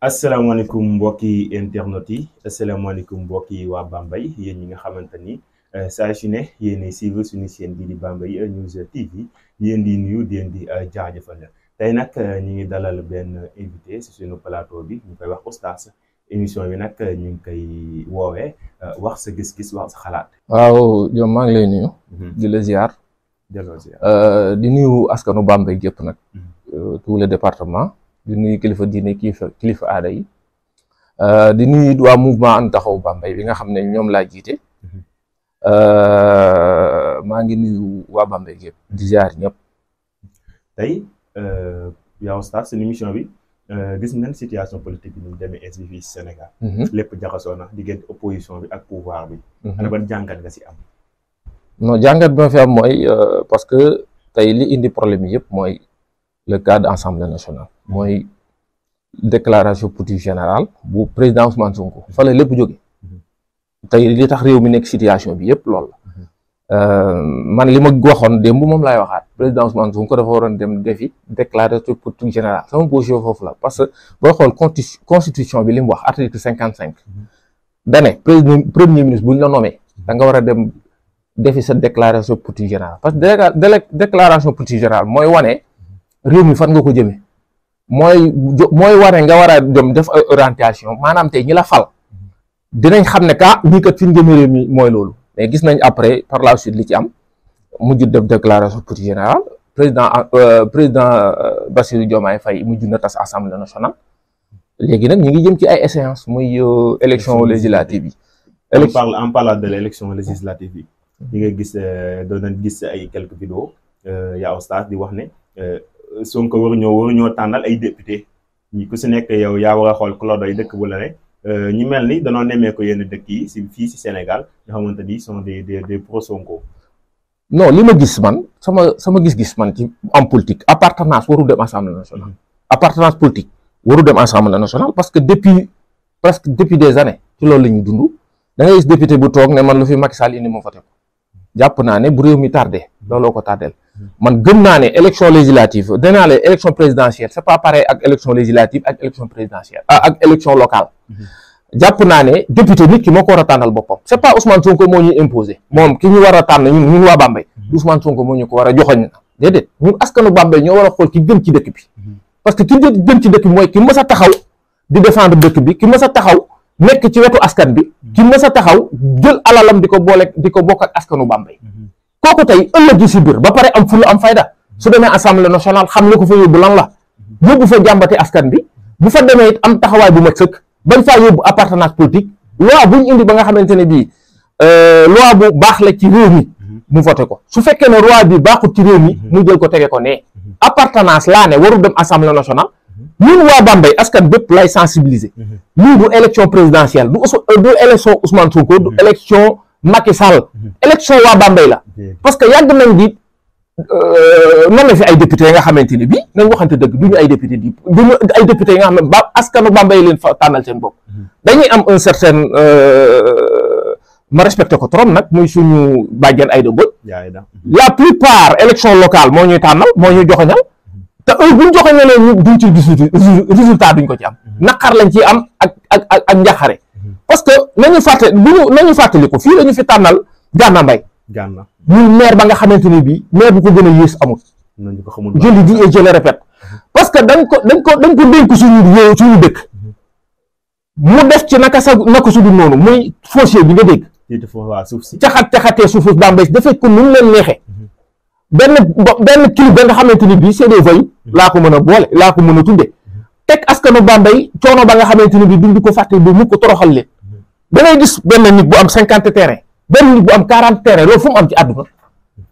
asalaamaaleykum mbokki internet yi asalaamaaleykum mbokki waa Bambey yéen ñi nga xamante ni saa su ne yéenay suivre suñu chaîne bii di Bambey News TV yéen di nuyu di leen di jaajëfal tey nag ñu ngi dalal benn invité si suñu plateau bi ñu koy wax Oustaz émission bi nag ñu ngi koy woowee wax sa gis-gis wax sa xalaat. waaw Diome maa ngi lay nuyu. di la ziar. di nuyu askanu Bambey gépp nag. tout le département. di nuyu kilifa diine kilifa aada yi di nuyu waa mouvement And Taxawu Bambey bi nga xam ne ñoom laa jiite maa ngi nuyu waa Bambey gépp di ziar ñëpp. tey yaa Oustaz seen émission bi gis nañ situation politique bi ñu demee ainsi fii Sénégal. lépp jaxasoo na diggante opposition bi ak pouvoir bi. ana ban jàngat nga si am. non jàngat bi ma fi am mooy parce que tey li indi problème yi yëpp mooy le cas de l'Assemblée nationale mooy déclaration politique générale bu président Ousmane Sonko fa la lépp jóge tey li tax réew mi nekk situation bi yëpp loolu la man li ma waxoon démb moom laay waxaat président Ousmane Sonko dafa waroon dem defi déclaration politique générale sama position foofu la parce que booy xool constitution bi li mu wax article 55 dane premier ministre bu ñu la nommé da nga war a dem defi sa déclaration politique générale parce que déclaration politique générale mooy wane réew mi fan nga ko jëmee mooy waree nga war a dem def ay orientation maanaam tey ñi la fal dinañ xam ne ñii kat fi ñu jëmee réew mi mooy loolu mais gis nañ après par la suite li ci am mujj def déclaration politique générale président Bassirou Diomaye Faye mujj na tas assemblée nationale léegi nag ñu ngi jëm ci ay échéances muy élection législative yi. en parlant de l' élection législative yi ñi nga gis doon nañ gis ay quelques vidéos yaa Oustaz di wax ne Sonko waruñoo tànnal ay député ñi ku si nekk yow yaa war a xool ku la doy dëkk bu la ne ñu mel ni danoo nemmee ko yenn dëkk yi fii si Sénégal nga xamante ni sont des pro Sonko. non li ma gis man sama gis-gis man ci en politique appartenance waru dem assemblée nationale. appartenance politique waru dem assemblée nationale parce que depuis des années ci loolu la ñuy dund da ngay gis député bu toog ne man lu fi Macky Sall indi moo fa teg jàpp naa ne bu réew mi tardé looloo ko tardel man gëm naa ne élection législative danaa la élection présidentielle c'est pas pareil ak élection législative ak élection présidentielle ak élection locale jàpp naa ne député nit ki moo ko war a tànnal boppam c'est pas Ousmane Sonko moo ñuy imposer moom ki ñu war a tànn ñun waa Bambey Ousmane Sonko moo ñu ko war a joxoñ na déedéet ñun askanu Bambey ñoo war a xool ki gën ci dëkk bi parce que ki gën ci dëkk bi mooy ki mës a taxaw di défendre dëkk bi ki mës a taxaw nekk ci wetu askan bi ki mës a taxaw jël alalam di ko bokk ak askanu Bambey kooku tey ëllëg gi si biir ba pare am fulla am fayda su demee assemblée nationale xam ne ko fa yóbbu lan la yóbbu fa jàmbate askan bi bu fa demee it am taxawaay bu mat sëkk bañ faa yóbbu appartenance politique loi bu ñu indi ba nga xamante ne bii loi bu baax la ci réew mi mu voté ko su fekkee ne loi bi baaxut ci réew mi mu jël ko tege ko ne appartenance laa ne warul dem assemblée nationale ñun waa Bambey askan bépp lay sensibiliser lii du élection présidentielle du élection Ousmane Sonko du élection Macky Sall élection waa Bambey la parce que yàgg nañ di nommé fi ay député yi nga xamante ne bii nañ waxante dëgg duñu ay député duñu ay député yi nga xam ne askanu Bambey leen fa tànnal seen bopp dañuy am un certain ma respecté ko trop nag muy suñu bàjjen Aïda Mbodj la plupart élection locale moo ñuy tànnal moo ñuy joxoñal te heure buñ joxoñalee ñu duñ ci gis résultat duñ ko ci am naqar lañ ciy am ak njaxare parce que nañu fàttali ko fii la ñu fi tànnal Gana Mbaye muy maire ba nga xamante ne bii maire bu ko gën a yées amul je le dis et je le répète parce que dañ ko dénk suñu dëkk mu def ci naka su dul noonu muy foncier bi nga dégg caxatee suufu Bambey dafay ko nu mu leen neexee benn clip ba nga xamante ni bii c'est des voyous laa ko mën a boole laa ko mën a tudde teg askanu Bambey coono ba nga xamante ni bii duñ ko fàtte ba mu ko toroxal leen da ngay gis benn nit bu am 50 terrain benn nit bu am 40 terrain loolu fu mu am ci àdduna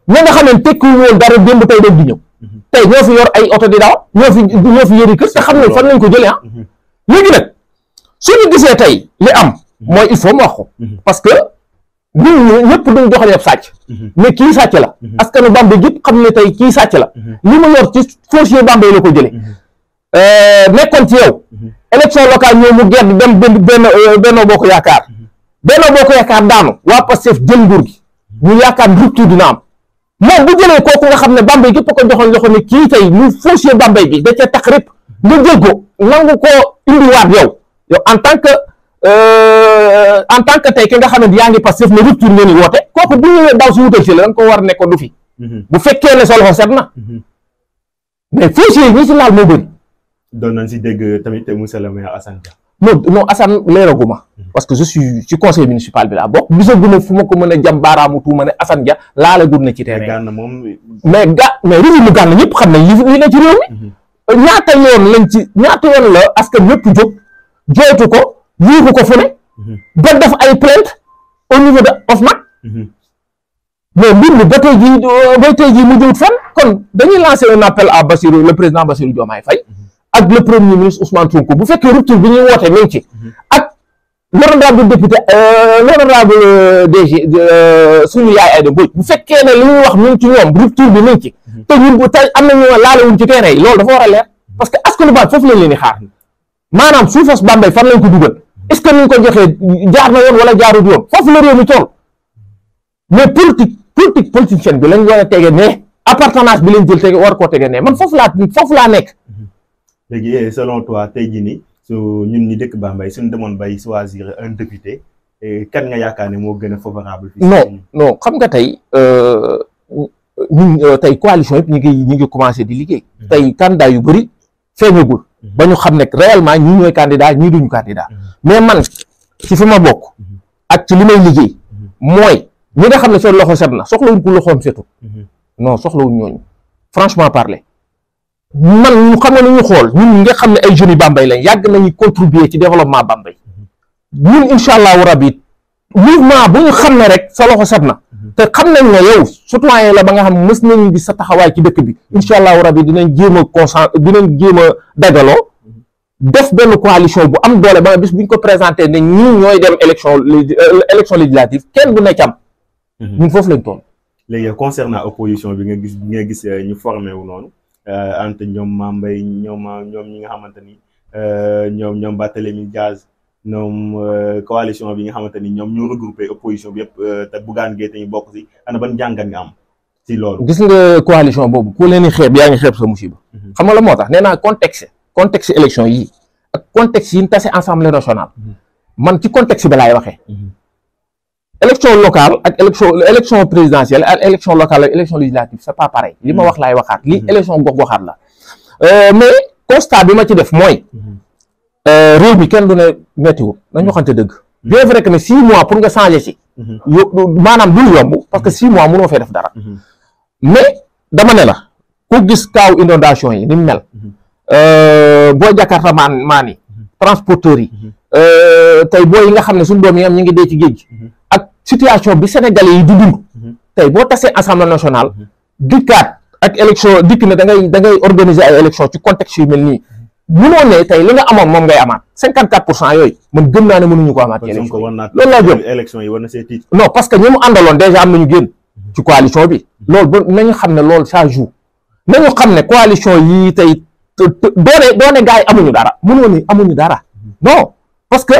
ña nga xam ne tekkiwuñu woon dara démb tey doon di ñëw tey ñoo fi yor ay oto di daw ñoo fi yëri kër te xam ne fan lañ ko jëlee léegi nag suñu gisee tey li am mooy il faut mu wax ko parce que ñun ñëpp duñ joxal yëpp sàcc mais kii sàcc la askanu Bambey yëpp xam ne tey kii sàcc la li mu yor ci foncier Bambey la ko jëlee nekkoon ci yow élection locale ñëw mu gedd dem Benno Bokk Yaakaar daanu waa Pastef jël nguur gi ñu yaakaar rupture dina am moom bu jëlee kooku nga xam ne Bambey gépp ko joxoon loxo ne kii tey lu foncier Bambey bi da cee tax rek nga jël ko nangu ko indiwaat yow en tant que tey ki nga xam ne yaa ngi Pastef ne rupture ngeen di woote kooku bu ñëwee daw si wutal si la da nga ko war ne ko du fi bu fekkee ne sa loxo set na mais foncier yi ñi si laal moo bëri. doon nañ si dégg tamit monsieur le maire Assane Dia. non Assane leeraguma parce que je suis ci conseil municipal bi laa bokk gisaguma fu ma ko mën a jam baaraamu tuuma ne Assane Dia laalagul na ci terrain mais réew mu Gana ñëpp xam nañ li ne ci réew mi ñaata yoon la askan ñëpp jóg jooytu ko yuuxu ko fu ne ba def ay plainte au niveau de OFNAC mais mbir mi ba tey jii mu jëwut fenn kon dañuy lancer un appel à le président Bassirou Diomaye Faye ak le premier ministre Ousmane Sonko bu fekkee rupture bi ñuy woote mi ngi ci ak l'honorable député l'honorable DG suñu yaay Aïda Mbodj bu fekkee ne li ñuy wax mi ngi ci ñoom rupture bi mi ngi ci te ñun bu tey am nañu laalewuñ ci terrain yi loolu dafa war a leer parce que askanu baat foofu lañ leen di xaar maanaam suufas Bambey fan lañ ko dugal est-ce que ni ñu ko joxee jaar na yoon wala jaarut yoon foofu la réew mi toll mais politicienne bi lañ war a tege ne appartenance bi lañ jël tege war koo tege ne man foofu laa nekk. léegi selon toi tey jii nii su ñun ñi dëkk Bambey suñu demoon bay choisir un député kan nga yaakaar ne moo gën a favorable. non xam nga tey ñun tey coalition yëpp ñu ngi commencé di liggéey. tey candidat yu bëri feeñagul. ba ñu xam ne réellement ñii ñooy candidat ñii duñu candidat mais man ci fi ma bokk ak ci li may liggéey mooy ñi nga xam ne seen loxo set na soxlawuñ ku loxoom setu non soxlawuñ ñooñu franchement parler man ñu xam ne ñu xool ñun nga xam ne ay jeunes yi Bambey lañ yàgg nañu contribuer ci développement Bambey ñun incha allahu rabi mouvement bu ñu xam ne rek sa loxo set na te xam nañ ne yow citoyen la ba nga xam mës nañu gis sa taxawaay ci dëkk bi incha allahu rabi dinañ jéem a dajaloo def benn coalition bu am doole ba nga bis buñ ko présenté ne ñii ñooy dem élection législative kenn du ne cam ñun foofu lañ toll. léegi concernant opposition bi nga gis ñu formé wu noonu entre ñoom Mame Mbaye ñoom ñi nga xamante ni ñoom Barthélémy Dias ñoom coalition bi nga xamante ni ñoom ñoo regroupé opposition bi yëpp te Bougane Gueye ñu bokk si ana ban jàngat nga am si loolu. gis nga coalition boobu ku leen di xeeb yaa ngi xeeb sa musiba. xam nga la moo tax nee naa contexte élection yi ak contexte yi ñu tase assemblée nationale man ci contexte bi laay waxee. élection locale ak élection présidentielle ak élection locale ak élection législative c'est pas pareil li ma wax laay waxaat li élection gox-goxaat la mais constat bi ma ci def mooy réew mi kenn du ne méttiwul nañu waxante dëgg bien vrai que ne 6 mois pour nga changer ci maanaam dul yomb parce que 6 mois mënoo fee def dara mais dama ne la ku gis kaaw inondation yi ni mu mel boo jakarta maan yi transporteurs yi tey boo yi nga xam ne suñu doom yi am ñu ngi dee ci géej ak situation bi sénégalais yi di dund tey boo tasee assemblée nationale dikkaat ak élection dikk ne da ngay organiser ay élection ci contexte yu mel nii mënoo ne tey li nga amoon moom ngay amaat 54% yooyu man gëm naa ne mënuñu ko amaat ci élection loolu laa jëm élection yi war na see tiit non parce que ñi mu àndaloon déjà am nañu génn ci coalition bi loolu ba nañu xam ne loolu ça joue nañu xam ne coalition yi tey doone gars yi amuñu dara mënoo ni amuñu dara non parce que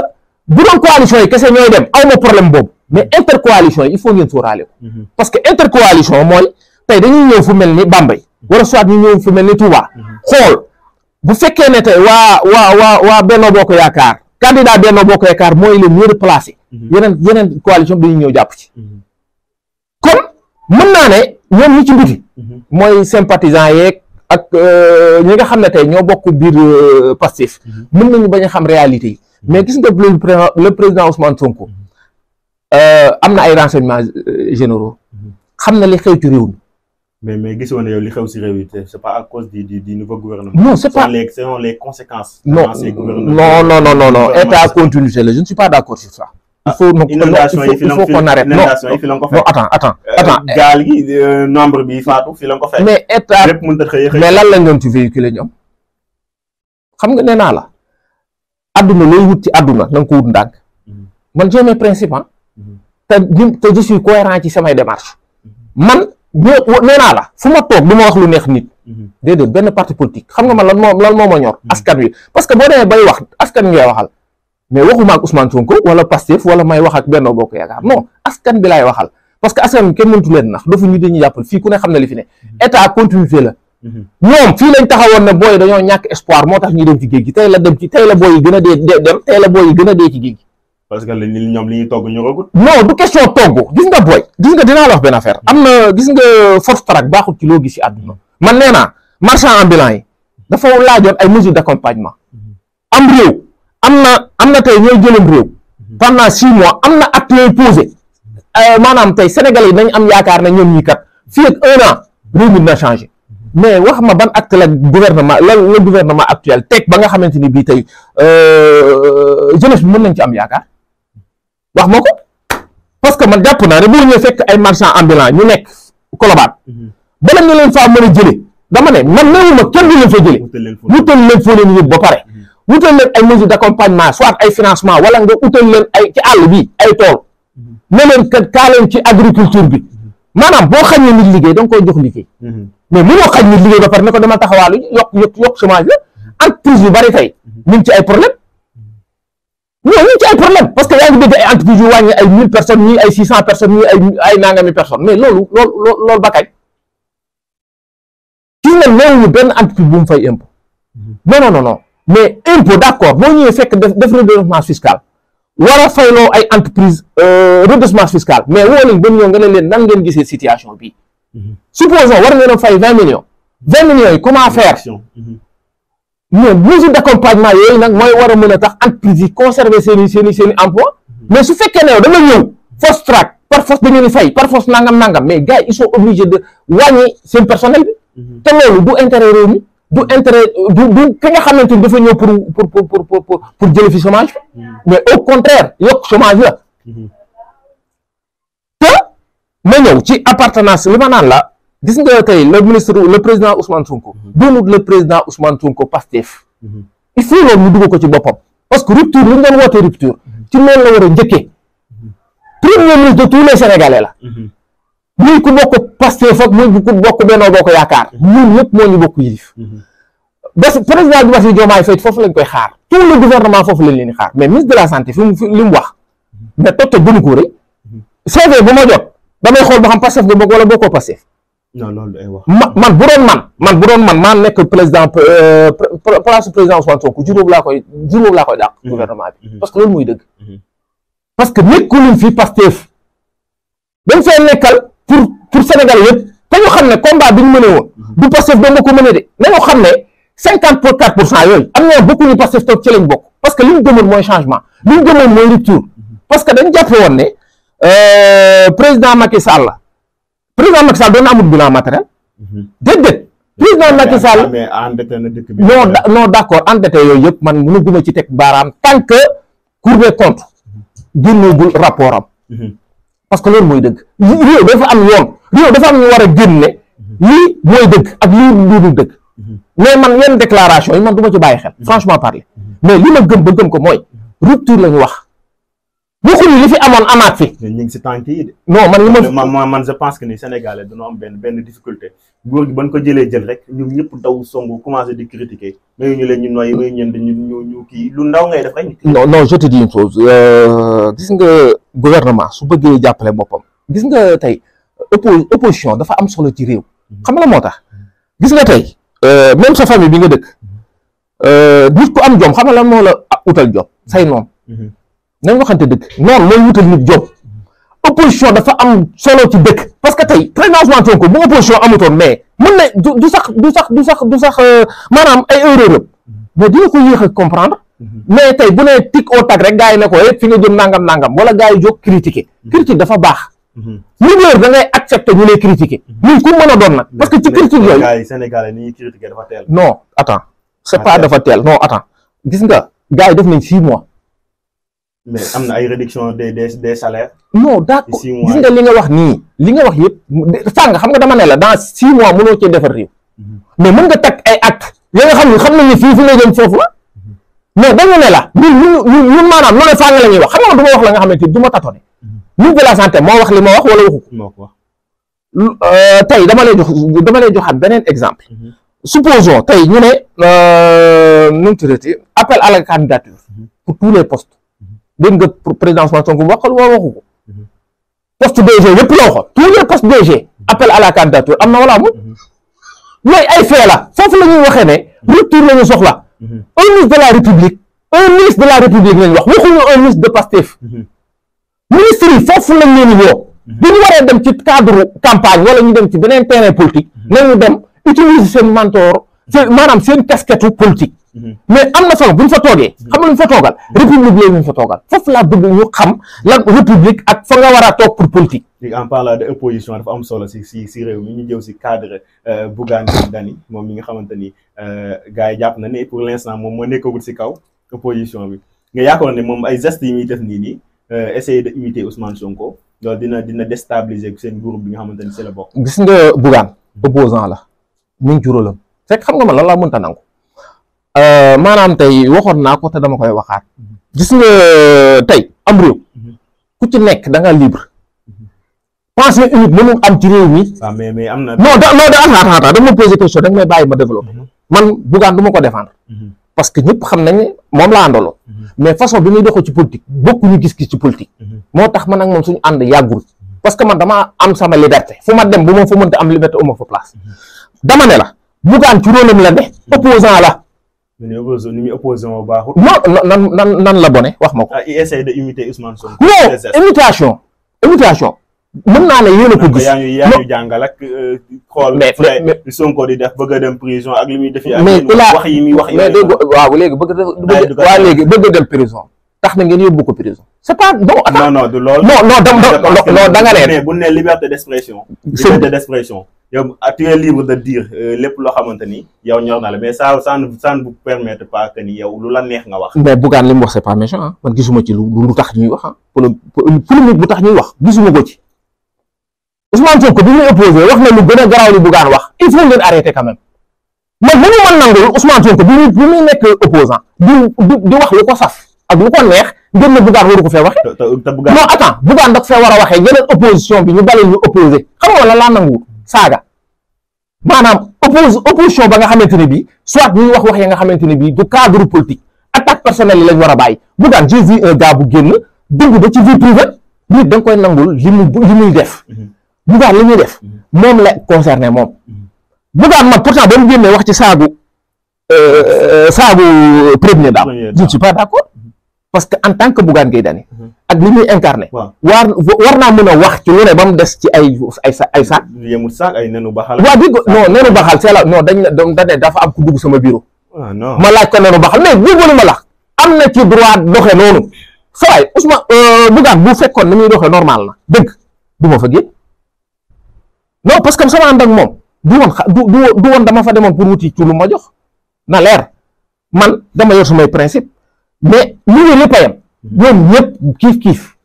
bu doon coalition yi kese ñooy dem aw ma problème boobu mais intercoalition yi il faut ngeen sóoraale ko parce que intercoalition mooy tey dañuy ñëw fu mel ni Bambey wala soit ñu ñëw fu mel ni Touba xool bu fekkee ne tey waa Benno Bokk Yaakaar candidat Benno Bokk Yaakaar mooy le mieux placé yeneen coalition bi dañuy ñëw jàpp ci kon mën naa ne ñoom ñi ci biti mooy sympathisant yeeg ak ñi nga xam ne tey ñoo bokk biir Pastef mën nañu bañ a xam réalité yi mais gis nga le président Ousmane Sonko am na ay renseignements généraux xam na li xew ci réew mi mais gisoon na yow li xew si réew yi c'est pas à cause du nouveau gouvernement. non c'est pas selon les conséquences. non état continuité la je ne suis pas d'accord sur ça. il faut qu'on arrête non attends gaal gi nombre bi faatu fi la ko fekk. mais état lépp mënut a xëy mais lan lañ doon ci véhiculer ñoom xam nga nee naa la adduna looy wut ci adduna na nga ko wut ndànk man j'ai mes principes te je suis cohérent ci samay démarches man nee naa la fu ma toog du ma wax lu neex nit déedéet benn parti politique xam nga man lan moo ma ñor askan wi parce que boo demee bay wax askan ngay waxal mais waxuma ak Ousmane Sonko wala Pastef wala may wax ak Benno Bokk Yaakaar non askan bi laay waxal parce que askan bi kenn mëntu leen nax dafa ñu dañuy jàppal fii ku ne xam na li fi ne état continuité la ñoom fii lañ taxawoon ne booy dañoo ñàkk espoir moo tax ñuy dem ci géej gi tey la dem ci tey la booy yi gën a dee dem tey la booy yi gën a dee ci géej gi. parce que ñoom li ñuy togg ñu rogut. non du question togg gis nga booy gis nga dinaa la wax benn affaire am na gis nga force track baaxul ci loo gis ci àdduna man nee naa marchand ambulant yi dafa laajoon ay mesures d'accompagnement am réew am na tey ñooy jëlam réew pendant 6 mois am na acte yooyu posé maanaam tey sénégalais yi nañ am yaakaar ne ñoom ñii kat fii ak 1 an réew mi dina changé mais wax ma ban acte la gouvernement actuel teg ba nga xamante ni bii tey jeunesse bi mën nañ ci am yaakaar wax ma ko parce que man jàpp naa ne boo ñëwee fekk ay marchand ambulant ñu nekk Colobane bala nga leen faa mën a jëlee dama ne man néewuma kenn du leen fa jëlee wutal leen foo leen yóbbu ba pare wutal leen ay mesures d'accompagnement soit ay financement wala nga utal leen ay ci àll bi ay tool ne leen kat kaa leen ci agriculture bi maanaam boo xañee nit liggéey da nga koy jox liggéey mais mënoo xañ nit liggéey ba pare ne ko dama taxawaalu yokk chômage la entreprise yu bari tey ñu ngi ci ay problème non ñu ngi ci ay problème parce que yaa ngi dégg ay entreprise yu wàññi ay 1000 personnes ñii ay 600 personnes ñii ay nangami personnes mais loolu ba kañ kii nag néewuñu benn entreprise bu mu fay impôt non mais impôt d'accord boo ñëwee fekk def redressement fiscal war a fayloo ay entreprise redressement fiscal mais woo leen ba ñëw nga ne leen nan ngeen gisee situation bi supposons war ngeen a fay 20 millions yi comment faire mais mesure d'accompagnement yooyu nag mooy war a mën a tax entreprise yi conserver seeni emploi mais su fekkee ne yow da nga ñëw force track par force dañu ni fay par force nangam mais gars yi ils sont obligés de wàññi seen personnel bi te loolu du intérêt réew mi du intérêt du ki nga xamante ni dafa ñëw pour jële fi chômage mais au contraire yokk chômage la te ma ñëw ci appartenance li ma naan la gis nga tey le président Ousmane Sonko doonul le président Ousmane Sonko Pastef il faut loolu mu dugg ko ci boppam parce que rupture li ñu doon wootee rupture ci loolu la war a njëkkee premier ministre de tous les Sénégalais la muy ku bokk Pastef ak muy ku bokk Benno Bokk Yaakaar ñun ñëpp moo ñu bokk yilif parce que président bi Bassirou Diomaye Faye foofu lañ koy xaar tout le gouvernement foofu lañ leen di xaar mais ministre de la santé fi li mu wax mais tocte gënu ko rëy CV bu ma jot damay xool ba xam Pastef nga bokk wala bokkoo Pastef non loolu day wax man bu doon man maa nekk président place président Ousmane Sonko juróom laa koy dàq gouvernement bi parce que loolu mooy dëgg parce que nekkuluñ fi Pastef dañ fee nekkal pour Sénégal yëpp te ñu xam ne combat bi ñu mëne woon du Pastef doo nga ko mëne de nañoo xam ne 54% yooyu am na bokkuñu Pastef toog ci lañ bokk parce que li ñu gëmoon mooy changement li ñu gëmoon mooy rupture parce que dañ jàppe woon ne président Macky Sall doon na amul bilan matériel déedéet président Macky Sall non d'accord endetté yooyu yëpp man mënu guma ci teg baaraam tant que Cour des comptes génneegul rapport am parce que loolu mooy dëgg réew dafa am yoon réew dafa am ñu war a génne lii mooy dëgg ak lii du dëgg mais man yenn déclaration yi man du ma ci bàyyi xel franchement parler mais li ma gëm ba gëm ko mooy rupture la ñu wax waxuñu li fi amoon amaat fi. ñu ngi si tànk yi de. non man je pense que ni Sénégalais dañoo am benn difficulté góor gi ban ko jël rek ñoom ñëpp daw songu commencé di critiquer mais ñu leen ñu noyyi mais ñu kii lu ndaw ngay def rek. non je te dis une chose gis nga gouvernement su bëggee jàppale boppam gis nga tey opposition dafa am solo ci réew. xam nga la moo tax gis nga tey même sa famille bi nga dëkk nit ku am jom xam nga lan moo la utal jom say noonu. nañ waxante dëgg noonu mooy wutal nit job opposition dafa am solo ci dëkk parce que tey président Ousmane Sonko bu opposition amutoon mais mën na du sax maanaam ay erreur mais dina ko yéex a comprendre mais tey bu ne tic au tac rek gars yi ne ko fi nga jëm nangam wala gars yi jóg critique dafa baax leader da ngay accepter ñu lay critiquer muy ku mën a doon nag parce que ci critique yooyu gars yi Sénégalais ni ñuy critiquer dafa teel non attends c'est pas dafa teel non attends gis nga gars yi def nañ 6 mois mais am na ay réduction des salaires. non d'accord gis nga li nga wax nii li nga wax yëpp sàng xam nga dama ne la dans 6 mois mënoo cee defar réew mais mën nga teg ay actes ya nga xam nañu fii nga jëm foofu la mais dañu ne la ñun maanaam lu ne fàng la ñuy wax xam nga du ma wax la nga xamante ni du ma tatone ministre de la santé moo wax li ma wax wala waxu ko tey dama lay joxaat beneen exemple supposons tey ñu ne nu mu tuddati appel à la candidature pour tous les postes dégg nga président Ousmane Sonko waxal wala waxu ko poste DG yëpp la waxoon tous les postes DG appel à la candidature am na wala amul yooyu ay fait la foofu la ñuy waxee ne rupture la ñu soxla un ministre de la république lañ wax waxuñu un ministre de Pastef ministre yi foofu lañ leen woo bu ñu waree dem ci cadre campagne wala ñu dem ci beneen terrain politique nañu dem utiliser seen mentor maanaam seen casquette politique mais am na solo bu ñu fa toogee xam nga lu ñu fa toogal république la ñu fa toogal foofu laa bëgg ñu xam lan république ak fa nga war a toog pour politique. en parlant de opposition dafa am solo si réew mi ñu jëw si cadre Bougane Dany moom mi nga xamante ni gars yi jàpp na ne pour l'instant moom moo nekkagul si kaw opposition bi nga yaakaar ne moom ay gestes yi muy def nii essayer de imiter Ousmane Sonko loolu dina déstabiliser seen groupe bi nga xamante ni c'est la bokk. gis nga Bougane opposant la mu ngi ci rôle am fekk xam nga man lan laa mënta nangu maanaam tey waxoon naa ko te dama koy waxaat gis nga tey am réew ku ci nekk da nga libre pensée unique mënul am ci réew mi. waaw mais am na. non attends dama poser question da nga may bàyyi ma développer man Bougane du ma ko défendre parce que ñëpp xam nañ ne moom laa àndaloon mais façon bi muy doxee ci politique bokkuñu gis-gis ci politique moo tax man ak moom suñu ànd yàggul parce que man dama am sama liberté fu ma dem bu ma fa mënta am liberté uma fa place dama ne la Bougane ci rôlam la ne opposant la. ni muy opposant baaxul. non nan la bone wax ma ko. il essaie de imiter Ousmane Sonko. non imitation mën naa ne yéen a ko gis. yaa ngi jàngal ak xool. mais Sonko di def bëgg a dem prison ak li muy def. mais wax yi muy wax. mais dégg waaw léegi bëgg a dem prison tax na ngeen yóbbu ko prison. c'est pas non du loolu. non da nga ne bu ne liberté d'expression. liberté d'expression. yow tu es libre de dire lépp loo xamante ni yow ñor na la mais ça ne vous permet pas que ni yow lu la neex nga wax. mais Bougane li mu wax c'est pas méchant man gisuma ci lu tax ñuy wax polémique bu tax ñuy wax gisuma ko ci. Ousmane Sonko bi muy opposé wax na lu gën a garaaw li Bougane wax il faut ngeen arrêter quand même man mënu ma nangul Ousmane Sonko bi muy nekk opposant di wax lu ko saf ak lu ko neex ngeen ne Bougane waru ko fee waxe non attends Bougane daf fee war a waxee yeneen opposition bi ñu bale ñu opposé xam nga laa nangu saaga maanaam opposition ba nga xamante ne bii soit ñuy wax ya nga xamante ne bii du cadre politique attaque personnelle yi lañ war a bàyyi Bougane j'ai vu un gars bu génn dugg ba ci vie privée nit da nga koy nangul li muy def Bougane li muy def moom la concerné moom Bougane man pourtant ba mu génnee wax ci saagu première dame je ne suis pas d'accord parce que en tant que Bougane Gueye Dany ak li muy incarné war naa mën a wax ci lu ne ba mu des ci ay sac yemul sac ay nenu baxal waaw di non nenu baxal c'est la non dañ dafa am ku dugg sama bureau ma laaj ko nenu baxal mais déggoolu ma la am na ci droit doxe noonu sawaay Ousmane Bougane bu fekkoon ni muy doxee normal na dëgg du ma fa génn non parce que sama ànd ak moom du woon dama fa demoon pour wuti ci lu ma jox na leer man dama yor samay principe mais ñu ngi lépp a yem ñoom ñëpp kiif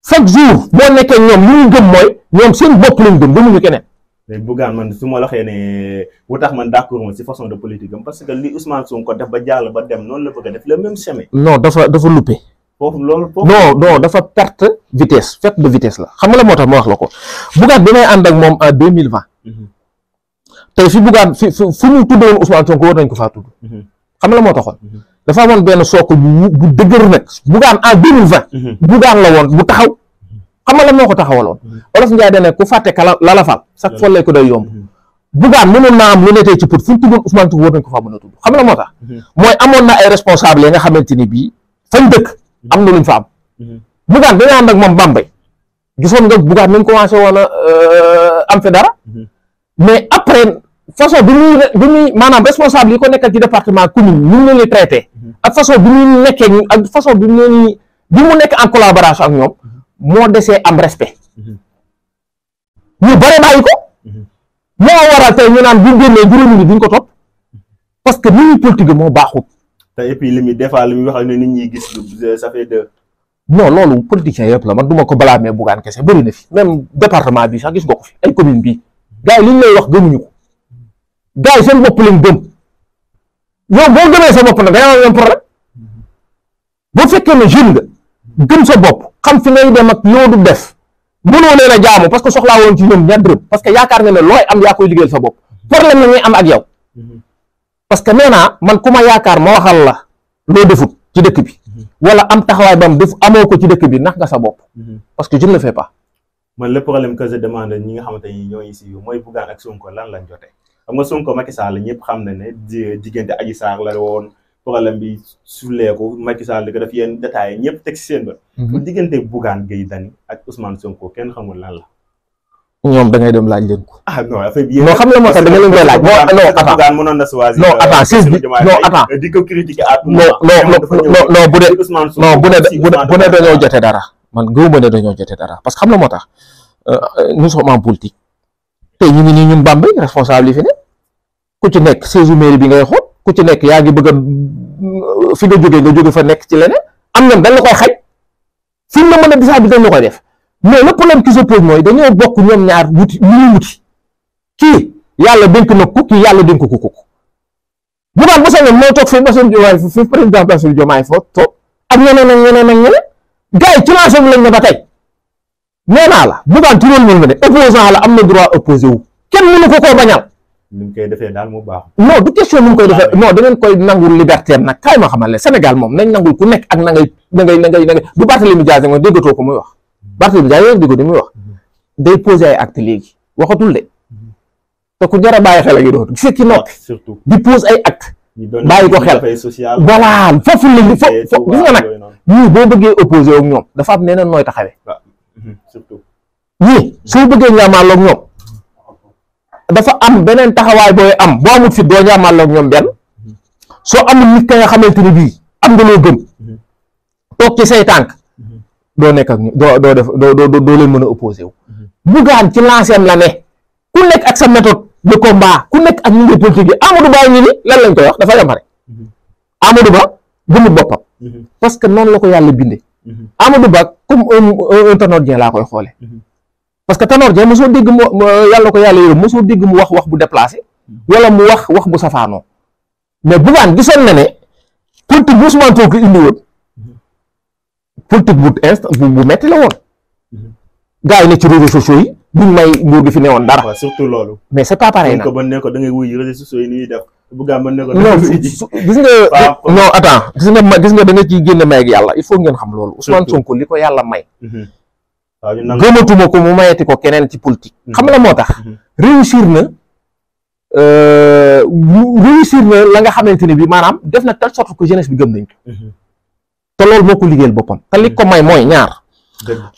chaque jour boo nekkee ñoom li ñu gëm mooy ñoom seen bopp lañ gëm gëmuñu keneen. mais Bougane man su ma la waxee ne bu tax man d'accord ma ci façon de politique am parce que li Ousmane Sonko def ba jàll ba dem noonu la bëgg a def le même chemin. non dafa loupé. non dafa perte vitesse perte de vitesse la xam nga la moo tax ma wax la ko Bougane bi may ànd ak moom en 2020 tey fi Bougane fu ñu tuddoon Ousmane Sonko war nañ ko faa tudd xam nga la moo taxoon dafa amoon benn socle bu dëgër nag Bougane en 2020 Bougane la woon bu taxaw xam nga la moo ko taxawaloon Olof Njaay dane ku fàtte ka la fal chaque fois lay ko day yomb Bougane mënoon naa am lu nekkee ci pour fu ñu tuddoon Ousmane Sonko war nañ ko faa mën a tudd xam nga la moo tax mooy amoon na ay responsable yi nga xamante ni bii fañ dëkk am na luñ fa am Bougane dañu ànd ak moom Bambey gisoon nga Bougane nañ commencé woon a am fi dara mais après façon bi muy maanaam responsable yi ko nekkal ci département commune ñu ngi leen di traité ak façon bi muy nekkee ak façon bi mu nekk en collaboration ak ñoom moo desee am respect ñu bare bàyyi ko moo waral tey ñu naan bu génnee juróomi nit duñ ko topp parce que ni ñuy politique moo baaxut. te et puis li muy des fois li muy wax ne nit ñi gis ça fait deux. non loolu politicien yëpp la man du ma ko blâmer Bougane kese bëri na fi même département bi sax gis nga ko fi ay commune bii gars yi li ñu lay wax gëmuñu ko gars yi seen bopp lañ gëm yow boo gëmee sa bopp nag da nga am problème boo fekkee ne jeune nga gëm sa bopp xam fi ngay dem ak yoo du def mënoo leen a jaamu parce que soxlaa woon ci ñoom ñaar dërëm parce que yaakaar nga ne looy am yaa koy liggéeyal sa bopp problème la ñuy am ak yow parce que nee naa man ku ma yaakaar ma waxal la loo defut ci dëkk bi wala am taxawaay bam def amoo ko ci dëkk bi nax nga sa bopp parce que je ne le fais pas. man le problème que je demande ñi nga xamante ni ñoo ngi si mooy Bougane ak Sonko lan lañ jotee. xam nga Sonko Macky Sall ñëpp xam na ne diggante Adji Sarr la woon problème bi suleeku Macky Sall di ko def yenn détails ñëpp teg si seen ba. bu diggante Bougane Gueye Dany ak Ousmane Sonko kenn xamul lan la. ñoom da ngay dem laaj leen ko. ah non affaire bi. non xam nga moo tax da nga leen koy laaj. non attends Bougane mënoon na choisir. non attends siis bi non attends. di ko critiquer à tout non bu dee dañoo jote dara man gëwuma ne dañoo jote dara parce que xam nga moo tax nous sommes en politique tey ñu ngi nii ñun Bambey responsable yi fi ne ku ci nekk siège mairie bi ngay xool ku ci nekk yaa ngi bëgg a fi nga jóge fa nekk ci leneen am na dañ la koy xaj fi mu la mën a disaa bi dañ la koy def. mais le problème qui se pose mooy dañoo bokk ñoom ñaar wuti lu ñuy wuti kii yàlla dénk na ko kii yàlla dénk ko Bougane bu sañoon moo toog fi Bassirou Diomaye fi président Bassirou Diomaye foofu toog ak ñeneen gars yi ci lancé bi lañ ne ba tey nee naa la Bougane ci loolu mel ne opposant la am na droit opposé wu kenn mënu ko koo bañal. ni mu koy defee daal mu baax. non du question ni mu koy defee non da ngeen koy nangul liberté nag kaay ma xamal ne Sénégal moom nañ nangul ku nekk ak na ngay du Barthélémy Dias nga déggatoo ko muy wax. Barthélémy Dias yooyu dégg di muy wax day posé ay acte léegi waxatul de te ku jar a bàyyi xel ak yi doon gis ki noppi surtout di pose ay acte bàyyi ko xel voilà foofu la li foofu gis nga nag ñii boo bëggee opposé ak ñoom dafa am neneen nooy taxawee surtout ñii soo bëggee ñaamaaloog ñoom dafa am beneen taxawaay booy am boo amul fit doo ñaamaaloog ñoom benn soo amul nit ka nga xamante ni bii am nga loo gëm toog ci say tànk doo nekk ak doo leen mën a opposé wu. Bougane ci lancem la ne ku nekk ak sa méthode de combat ku nekk ak ñu ngi politique yi Amadou Ba ñu ni lan lañ koy wax dafa yam rek Amadou Ba gëmul boppam parce que noonu la ko yàlla bindee Amadou Ba comme un Tanor Dieng laa koy xoole parce que Tanor Dieng mosoo dégg mu yàlla ko yàlla yërëm mosoo dégg mu wax bu déplacé wala mu wax bu safaanoo mais Bougane gisoon na ne politique bu Ousmane Sonko indi woon politique bu metti la woon gars yi ne ci réseaux sociaux yi duñ may nguur gi fi ne woon dara surtout loolu mais c'est pas pareil nag ko ne ko da ngay wuy réseaux sociaux yi ni ñuy def Bougane mën ne ko non gis nga non attends gis nga da nga ciy génne may ak yàlla il faut ngeen xam loolu Ousmane Sonko li ko yàlla may gëmatuma ko mu mayeti ko keneen ci politique xam la moo tax réussir na la nga xamante ne bi maanaam def na telle sorte que jeunesse bi gëm nañ ko te loolu moo ko liggéeyal boppam te li ko may mooy ñaar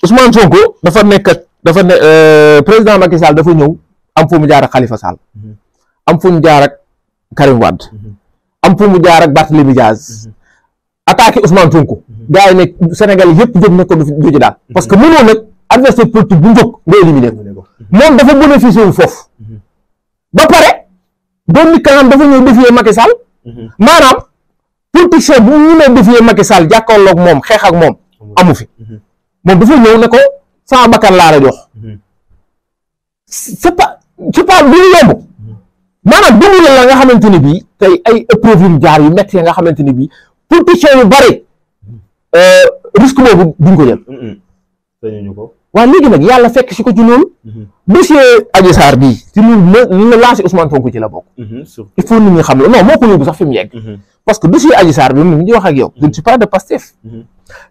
Ousmane Sonko dafa ne président Macky Sall dafa ñëw am fu mu jaar ak Khalifa Sall am fu mu jaar ak Karim Wade am fu mu jaar ak Barthélémy Dias attaqué Ousmane Sonko gars yi ne Sénégal yëpp jóg na ko du ci daal parce que mënoo nag adversaire politique bu jóg nga éliminer ko moom dafa bénéficié wu foofu ba pare doon nit kanam dafa ñëw défier Macky Sall maanaam politicien bu ñu nee défier Macky Sall jàkkaarloog moom xeex ak moom amu fi moom dafa ñëw ne ko sama bakkan laa la jox c'est pas du ñu yomb maanaam dund la nga xamante ni bii tey ay épreuve yu jaar yu métti nga xamante ni bii politicien yu bari risque boobu duñ ko jël. sañuñu ko. waaw léegi nag yàlla fekk si ko ci loolu. dossier Adji Sarr bii ci lu la lancé Ousmane Sonko ci la bokk. il faut nit ñi xam la non moo ko yóbbu sax fi mu yegg. parce que dossier Adji Sarr bi mu ngi wax ak yow. je ne suis pas de Pastef.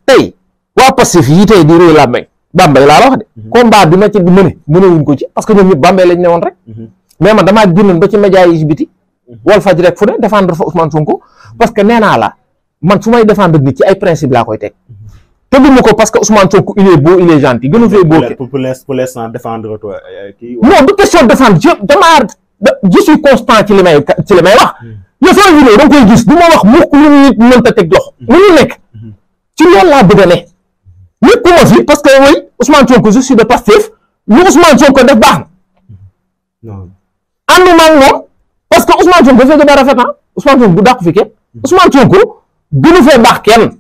tey waa Pastef yi tey di réy la may Bambey laa la wax de. combat bi ma ci mënewuñ ko ci parce que ñoom ñëpp Bambey lañ newoon rek. mais man damaa génnoon ba ci média yi ci biti. Walfadjri rek fu ne défendre fa Ousmane Sonko parce que nee naa la man su may défendre nit ci ay principe laa koy teg. tëgguma ko parce que Ousmane Sonko il est beau il est gentil gënu fee beau. pour l'instant défendre toi kii. non du question de défendre je suis constant ci li may wax. yow soo vidéo da nga koy gis du ma wax mukk lu nit mënta teg loxo. lu ñu nekk ci loolu laa bëgg a ne. nekkuma fi parce que oui Ousmane Sonko je suis de Pastef lu Ousmane Sonko def baax na. non ànduma ak moom parce que Ousmane Sonko dafay gën a rafet Ousmane Sonko bu dàqu fi kenn Ousmane Sonko gënu fee baax kenn.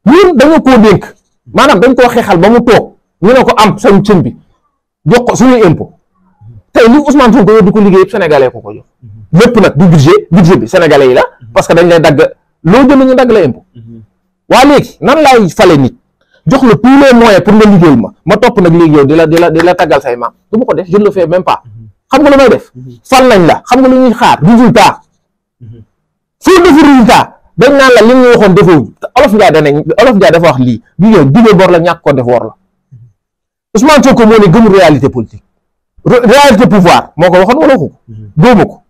ñun dañu koo dénk maanaam dañ koo xeexal ba mu toog ñu ne ko am sañ sëñ bi jox ko suñuy impôt tey li Ousmane Sonko yow di ko liggéey yëpp sénégalais ko jox lépp nag du budget bi sénégalais yi la parce que dañ lay dagg loo jënd ñu dagg la impôt waa léegi nan laay fale nit jox la tous les moyens pour nga liggéeyal ma topp nag léegi yow di la taggal say maam du ma ko def je ne le fais même pas xam nga lu may def fal nañ la xam nga lu ñuy xaar résultat soo defu résultat dañ naan la li ñu waxoon defewuñ Olof Ndiaye dafa wax lii bi yow digee bor la ñàkk ko def wor la Ousmane Sonko moo ne gëmul réalité politique réalité pouvoir moo ko waxoon wala ko góoma ko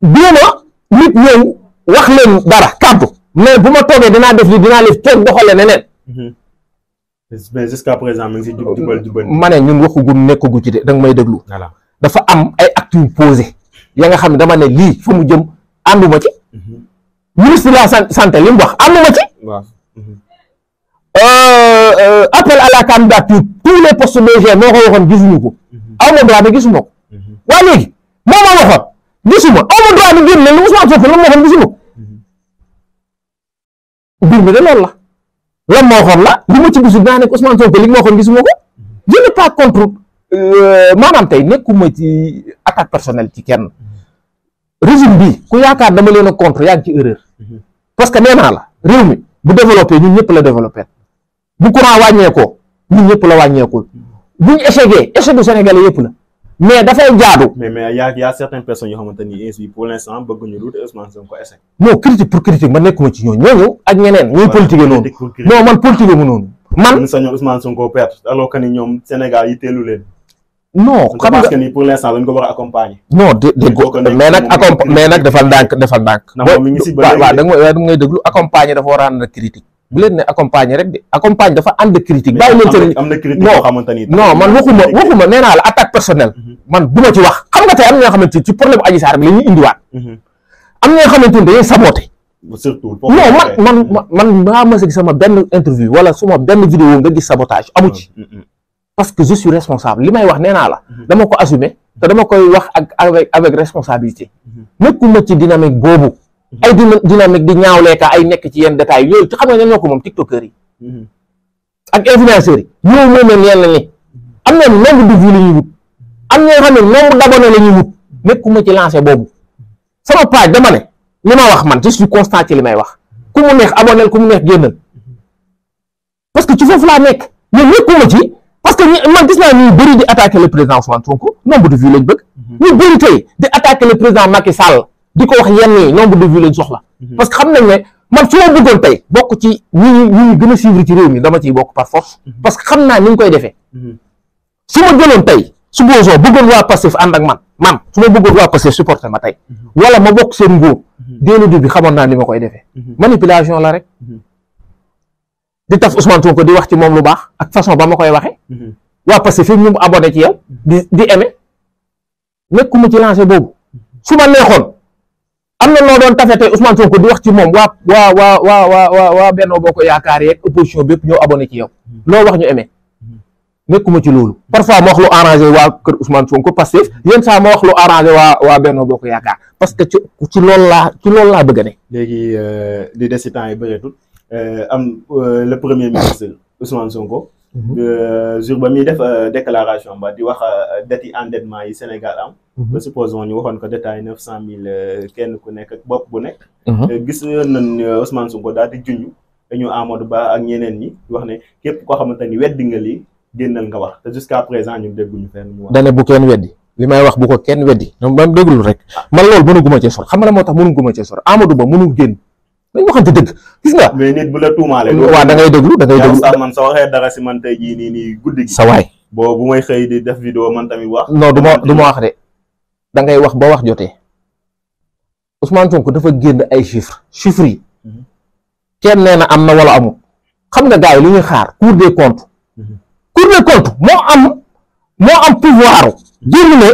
góoma nit ñëw wax leen dara kàddu mais bu ma toogee dinaa def li dinaa def toog doxale neneen mais jusqu'à présent mi ngi si jubal ma ne ñun waxugu nekkagu ci de danga may déglu dafa am ay actes yu posé ya nga xam ne dama ne lii fa mu jëm ànduma ci ministre de la santé li mu wax ànduma ci appel à la candidature tous les postes DG moo ko waxoon gisuñu ko aw ma droit bi gisuma ko waa léegi moo ma waxoon gisuma aw ma droit bi génn leen lu Ousmane Sonko la ma waxoon gisuma ko mbir mi de loolu la ma waxoon la li ma ci gisul naa ne Ousmane Sonko li ma waxoon gisuma ko je n'ai pas contre maanaam tey nekkuma ci attaque personnelle ci kenn régime bi ku yaakaar dama leen a contre yaa ngi ci erreur parce que nee naa la réew mi bu développé ñun ñëpp la développé bu courant wàññeekoo ñun ñëpp la wàññeekul buñ échecgee échec du Sénégalais yëpp la mais dafay jaadu. mais y a certaines personnes yoo xamante ni ainsi pour l'instant bëgguñu lu Ousmane Sonko échec. non critique pour critique man nekkuma ci ñooñu ak ñeneen ñuy politique noonu non man politique mu noonu man sañoon Ousmane Sonko perte alors que ni ñoom Sénégal yi teelu leen. non xam nga parce que ni pour l'instant lañ ko war a accompagner. non dégg mais nag defal ndànk. ndax mi ngi si ba waaw da ngay déglu accompagner dafa war a ànd ak critique bu leen ne accompagner rek de accompagner dafa ànd ak critique. bàyyi leen seen am na critique boo xamante ni. non man waxuma nee naa la attaque personnelle. man du ma ci wax xam nga tey am na ñoo xamante ci problème Adji Sarr bi la ñuy indiwaat. am na ñoo xamante ni dañuy saboté. surtout non man maa ma gis sama benn interview wala suma benn vidéo nga gis sabotage amu ci. parce que je suis responsable li may wax nee naa la dama ko assumer te dama koy wax avec responsabilité nekkuma ci dynamique boobu ay dynamique di ñaawleeka ay nekk ci yenn détails yooyu ci xam nga ñan ñoo ko moom tiktokers yi ak influenceurs yi ñoo moomeen yenn ñi am na nombre de vues la ñuy wut am ñoo xam ne nombre d'abonnés la ñuy wut nekkuma ci lancé boobu sama page dama ne li ma wax man je suis constant ci li may wax ku mu neex abonnel ku mu neex génnal parce que ci foofu laa nekk mais nekkuma ci parce que man gis naa ñuy bëri di attaquer le président Ousmane Sonko nombre de vues lañ bëgg ñu bëri tey di attaquer le président Macky Sall di ko wax yenn yi nombre de vues lañ soxla parce que xam nañ ne man su ma bëggoon tey bokk ci ñi gën a suivre ci réew mi dama ciy bokk par force parce que xam naa ni ñu koy defee su ma jëloon tey supposons bëggoon waa Pastef ànd ak man su ma bëggoon waa Pastef supporter ma tey wala ma bokk seen nguur dès le début xamoon naa ni ma koy defee manipulation la rek di taf Ousmane Sonko di wax ci moom lu baax ak façon ba ma koy waxee waa Pastef fi ñu abonné ci yow di aimé nekkuma ci lancé boobu su ma neexoon am na noo doon tafe tey Ousmane Sonko di wax ci moom waa Benno Bokk Yaakaar yeeg opposition bépp ñëw abonné ci yow loo wax ñu aimé nekkuma ci loolu parfois ma wax lu arrangé waa kër Ousmane Sonko Pastef yéen saa ma wax lu arrangé waa Benno Bokk Yaakaar parce que ci loolu laa bëgg a ne léegi di des ci temps yi bëreetul le premier ministre Ousmane Sonko jour ba muy def déclaration ba di wax dettes yi endettement yi Sénégal am ba supposons ñu waxoon ko détail 900 000 kenn ku nekk ak bopp bu nekk gis nañ Ousmane Sonko daal di junj dañu Amadou Ba ak ñeneen ñi wax ne képp koo xamante ni weddi nga lii génnal nga wax te jusqu'à présent ñun dégguñu fenn mu wax dane bu kenn weddi li may wax bu ko kenn weddi ñoom ba déglu rek man loolu mënuguma cee sor xam nga moo tax mënuguma cee sor Amadou Ba mënul génn dañ waxante dëgg gis nga mais nit bu la tuumaale waaw da ngay déglu sax man sa waxee dara si man tey jii nii guddi gi sa waay bu may xëy di def vidéo man tamit wax non du ma wax de da ngay wax ba wax jotee Ousmane Sonko dafa génn ay chiffres yi kenn nee na am na wala amul xam nga gars yi li ñuy xaar Cour des comptes moo am pouvoir génn ne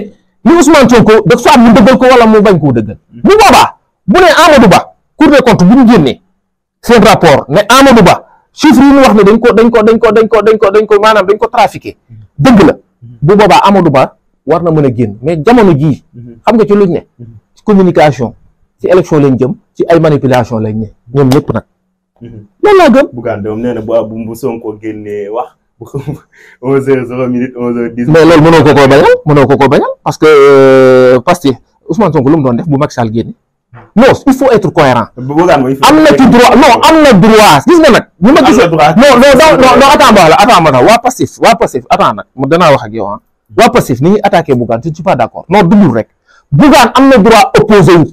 li Ousmane Sonko daf soit mu dëggal ko wala mu bañ koo dëggal bu boobaa bu ne Amadou Ba Cour des comptes bu ñu génnee seen rapport ne Amadou Ba chiffres yi ñu wax ne dañ ko maanaam dañ ko trafiqué dëgg la bu boobaa Amadou Ba war na mën a génn mais jamono jii xam nga ci luñ ne ci communication ci élection lañ jëm ci ay manipulation lañ ne ñoom ñëpp nag loolu laa gëm. Bougane moom nee na bu Sonko génnee wax bu 11h00 11h10. mais loolu mënoo ko koo bañal parce que Ousmane Sonko lu mu doon def bu Macky Sall génne non il faut être cohérent. am na ci droit am na droit gis nga nag. ñu ma gisee non attends ma waa Pastef attends nag danaa wax ak yow waa Pastef ni ñuy attaqué Bougane je ne suis pas d'accord non dugul rek Bougane am na droit opposé wu.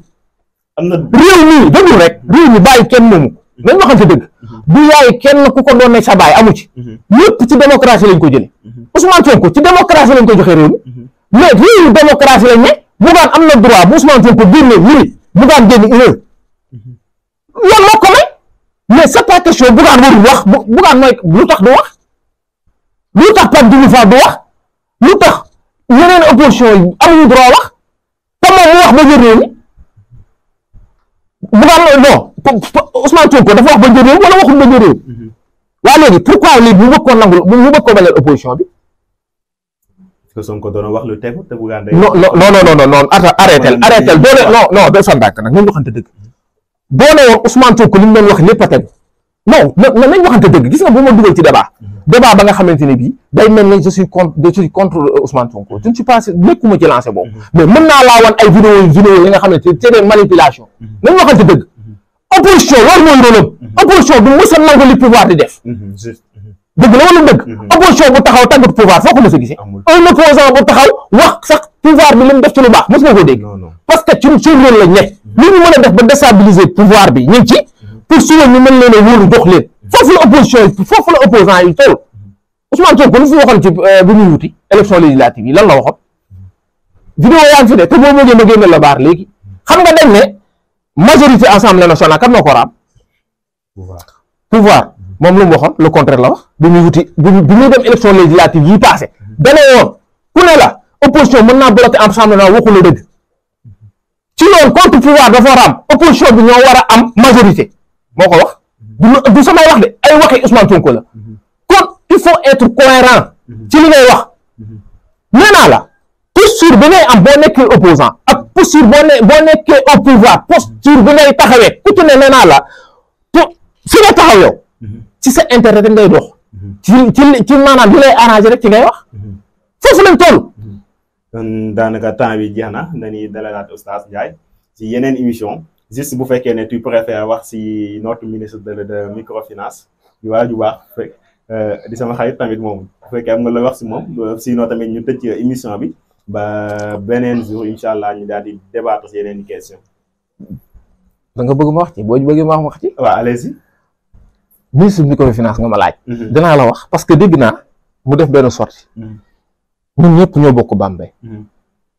am na réew mi dugul rek réew mi bàyyi kenn moomu nañ waxante dëgg bu yaay kenn ku ko doon ne sa baay amu ci ñëpp ci démocratie lañ ko jëlee Ousmane Sonko ci démocratie lañ ko joxe réew mi mais réewu démocratie lañ ne Bougane am na droit bu Ousmane Sonko génne minute Bougane génn une heure loolu moo ko may mais c'est pas question Bougane warul wax Bougane mooy lu tax du wax lu tax Pape Djibril Fall du wax lu tax yeneen opposition yi amuñu droit wax te moom mu wax ba jël réew mi Bougane non Ousmane Sonko dafa wax ba jël réew wala waxul ba jël réew waa léegi pourquoi léegi mu bëgg ko nangul mu bëgg ko bañal opposition bi. que Sonko doon wax lu tegu te Bougane day. non arrêtel non de sa ndànk nag nañ waxante dëgg boo ne woon Ousmane Sonko li mu doon wax lépp a tegu non nañ waxante dëgg gis nga bu ma dugal ci débat ba nga xamante ne bii day mel ne je suis contre Ousmane Sonko je ne suis pas nekkuma ci lancé boobu mais mën naa laa wan ay vidéo yi nga xam ne c'est des manipulations nañ waxante dëgg opposition war mooy rôlam opposition du mës a nangu li pouvoir di def dëgg la wala dëgg opposition bu taxaw tàggat pouvoir foo ko mës a gisee un opposant bu taxaw wax sax pouvoir bi li mu def ci lu baax mës nga ko dégg parce que ci suñu rôle lañ nekk li ñu mën a def ba déstabiliser pouvoir bi ñu ngi ci pour suba ñu mën leen a wóolu jox leen foofu la opposition yi foofu la opposant yi toll Ousmane Sonko lu fi waxoon ci bu ñuy wuti élection législative yi lan la waxoon vidéo yaa ngi fi de te boo mënee ma génne la baar léegi xam nga dañ ne majorité assemblée nationale kan moo ko raam pouvoir moom lu mu waxoon le contraire la wax bi muy wuti bi muy dem élection législative yi passé dana woon ku ne la opposition mën naa bloquer assemblée nationale waxu la dëgg ci loolu contre pouvoir dafa raam opposition bi ñoo war a am majorité moo ko wax du samay wax de ay waxi Ousmane Sonko la kon il faut être cohérent ci li ngay wax nee naa la posture bi ngay am boo nekkee opposant ak posture boo nekkee au pouvoir posture bi ngay taxawee ku ci ne nee naa la fi nga taxaw yow ci sa intérêt rek ngay dox ci maanaam li lay arrangé rek ci ngay wax foofu lañ toll. kon daanaka temps bi jeex na dañuy dalalaat Oustaz Ndiaye ci yeneen émission juste bu fekkee ne tu préfères wax si notre ministre de microfinance di waa ju baax fekk di sama xarit tamit moom bu fekkee am nga la wax si moom sinon tamit ñu tëj émission bi ba beneen jour incha allah ñu daal di débattre si yeneen question. da nga bëgg ma wax ci boo bëggee ma wax ci. waaw allez-y. ministre microfinance nga ma laaj. danaa la wax parce que dégg naa mu def benn sortie ñun ñëpp ñoo bokk Bambey.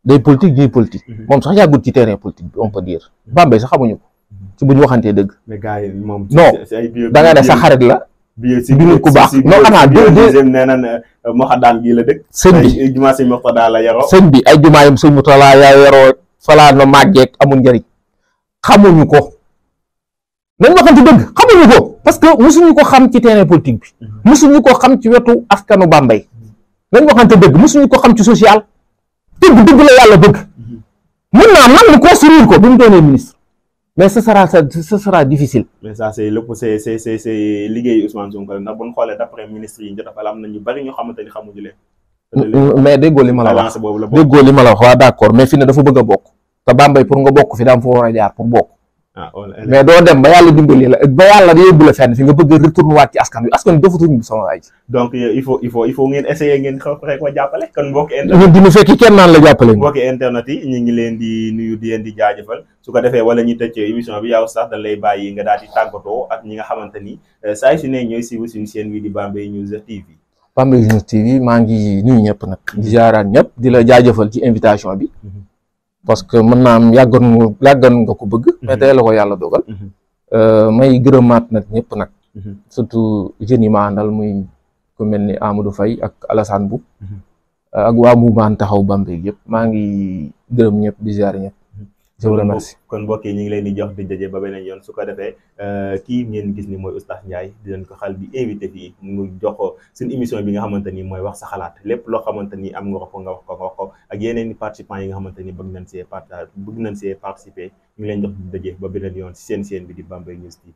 day politique ñuy politique. moom sax yàggul ci terrain politique bi on peut dire. Bambey sax xamuñu ko. ci bu ñu waxantee dëgg. mais gars yi moom. non da nga ne sa xarit la. bi nit ku baax non xanaa deuxième nee na Moxadaan gii la dëkk. sëñ bi ay jumaa sëñ Moxtada la yaroo. sëñ bi ay jumaayam sëñ Moxtada yaa yaroo falaa na màggeek amul njëriñ xamuñu ko. nañ waxante dëgg xamuñu ko parce que musuñu ko xam ci terrain politique bi musuñu ko xam ci wetu askanu Bambey nañ waxante dëgg musuñu ko xam ci social dëgg la yàlla bëgg mën naa man mu construire ko bi mu doonee ministre mais ce sera difficile. mais ça c'est liggéeyu Ousmane Sonko ndax bu ñu xoolee d'après ministre yi ñu jot a fal am na ñu bari ñoo xamante ni xamuñu leen. mais déggoo li ma la wax waaw d'accord mais fi ne dafa bëgg a bokk te Bambey pour nga bokk fi daam foo war a jaar pour bokk. mais doo dem ba yàlla dimbali la ba yàlla yóbbu la fenn fi nga bëgg a retourner waat ci askan wi dofatuñu sama waay ji. donc il faut ngeen essayer ngeen xaw ko jàppale kon mbokki internet dina fekki kenn naan la jàppale mbokki internet yi ñu ngi leen di nuyu di leen di jaajëfal su ko defee wala ñu tëj émission bi yow sax dañ lay bàyyi nga daal di tàggatoo ak ñi nga xamante ni saa su ne ñooy suivre suñu chaîne bi di Bambey News TV. Bambey News TV maa ngi nuyu ñëpp nag di jaaraan ñëpp di la jaajëfal ci invitation bi parce que mën naa am yàggoon nga ko bëgg mais tey la ko yàlla dogal may gërëmaat nag ñëpp nag surtout jeunes yi ma àndal muy ku mel ni Amadou Faye ak Alassane Bou ak waa Mouvement Taxawu Bambey yëpp maa ngi gërëm ñëpp di ziar ñëpp je vous remercie. kon mbokk yi ñu ngi leen di jox di daje ba beneen yoon su ko defee kii ngeen gis ni mooy Oustaz Ndiaye di leen ko xal bi invité fii mu jox ko suñu émission bi nga xamante ni mooy wax sa xalaat lépp loo xamante ni am nga ko nga wax ko ak yeneen i participants yi nga xamante ni bëgg nañ see participer ñu ngi leen jox di daje ba beneen yoon si seen chaîne bi di Bambey News TV.